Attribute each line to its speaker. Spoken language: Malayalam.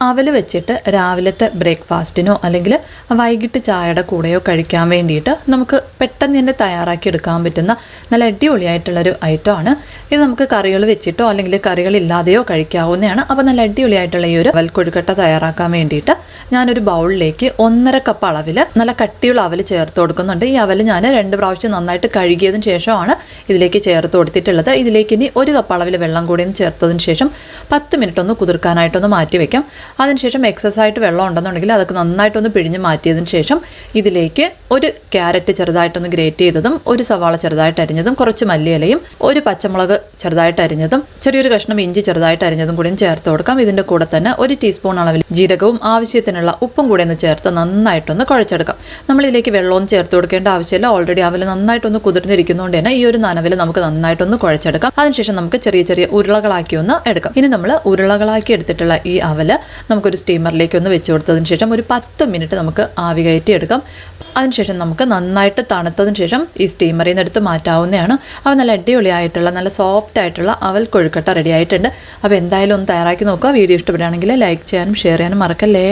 Speaker 1: അവൽ വെച്ചിട്ട് രാവിലത്തെ ബ്രേക്ക്ഫാസ്റ്റിനോ അല്ലെങ്കിൽ വൈകിട്ട് ചായയുടെ കൂടെയോ കഴിക്കാൻ വേണ്ടിയിട്ട് നമുക്ക് പെട്ടെന്ന് തന്നെ തയ്യാറാക്കി എടുക്കാൻ പറ്റുന്ന നല്ല അടിപൊളിയായിട്ടുള്ളൊരു ഐറ്റമാണ് ഇത്. നമുക്ക് കറികൾ വെച്ചിട്ടോ അല്ലെങ്കിൽ കറികളില്ലാതെയോ കഴിക്കാവുന്നതാണ്. അപ്പോൾ നല്ല അടിപൊളിയായിട്ടുള്ള ഈ ഒരു അവൽ കൊഴുക്കട്ട തയ്യാറാക്കാൻ വേണ്ടിയിട്ട് ഞാനൊരു ബൗളിലേക്ക് 1.5 കപ്പ് അളവിൽ നല്ല കട്ടിയുള്ള അവൽ ചേർത്ത് കൊടുക്കുന്നുണ്ട്. ഈ അവൽ ഞാൻ 2 പ്രാവശ്യം നന്നായിട്ട് കഴുകിയതിന് ശേഷമാണ് ഇതിലേക്ക് ചേർത്ത് കൊടുത്തിട്ടുള്ളത്. ഇതിലേക്ക് ഇനി 1 കപ്പ് അളവിൽ വെള്ളം കൂടി ചേർത്തതിന് ശേഷം 10 മിനിറ്റ് ഒന്ന് കുതിർക്കാനായിട്ടൊന്ന് മാറ്റി വയ്ക്കാം. അതിനുശേഷം എക്സസ് ആയിട്ട് വെള്ളം ഉണ്ടെന്നുണ്ടെങ്കിൽ അതൊക്കെ നന്നായിട്ടൊന്ന് പിഴിഞ്ഞ് മാറ്റിയതിന് ശേഷം ഇതിലേക്ക് 1 ക്യാരറ്റ് ചെറുതായിട്ടൊന്ന് ഗ്രേറ്റ് ചെയ്തതും 1 സവാള ചെറുതായിട്ട് അരിഞ്ഞതും കുറച്ച് മല്ലിയിലയും 1 പച്ചമുളക് ചെറുതായിട്ട് അരിഞ്ഞതും ചെറിയൊരു കഷ്ണം ഇഞ്ചി ചെറുതായിട്ട് അരിഞ്ഞതും കൂടിയും ചേർത്ത് കൊടുക്കാം. ഇതിൻ്റെ കൂടെ തന്നെ 1 ടീസ്പൂൺ അളവിൽ ജീരകവും ആവശ്യത്തിനുള്ള ഉപ്പും കൂടെ ഒന്ന് ചേർത്ത് നന്നായിട്ടൊന്ന് കുഴച്ചെടുക്കാം. നമ്മളിതിലേക്ക് വെള്ളമൊന്നും ചേർത്ത് കൊടുക്കേണ്ട ആവശ്യമില്ല. ഓൾറെഡി അവൽ നന്നായിട്ടൊന്ന് കുതിർന്നിരിക്കുന്നതുകൊണ്ട് തന്നെ ഈ ഒരു നനവിൽ നമുക്ക് നന്നായിട്ടൊന്ന് കുഴച്ചെടുക്കാം. അതിനുശേഷം നമുക്ക് ചെറിയ ചെറിയ ഉരുളകളാക്കി ഒന്ന് എടുക്കാം. ഇനി നമ്മൾ ഉരുളകളാക്കി എടുത്തിട്ടുള്ള ഈ അവൽ നമുക്കൊരു സ്റ്റീമറിലേക്ക് ഒന്ന് വെച്ച് കൊടുത്തതിന് ശേഷം ഒരു 10 മിനിറ്റ് നമുക്ക് ആവി കയറ്റി എടുക്കാം. അതിനുശേഷം നമുക്ക് നന്നായിട്ട് തണുത്തതിന് ശേഷം ഈ സ്റ്റീമറിൽ നിന്ന് എടുത്ത് മാറ്റാവുന്നതാണ്. അപ്പോൾ നല്ല അടിപൊളിയായിട്ടുള്ള നല്ല സോഫ്റ്റ് ആയിട്ടുള്ള അവൽ കൊഴുക്കട്ട റെഡി ആയിട്ടുണ്ട്. അപ്പോൾ എന്തായാലും ഒന്ന് തയ്യാറാക്കി നോക്കുക. വീഡിയോ ഇഷ്ടപ്പെടുകയാണെങ്കിൽ ലൈക്ക് ചെയ്യാനും ഷെയർ ചെയ്യാനും മറക്കല്ലേ.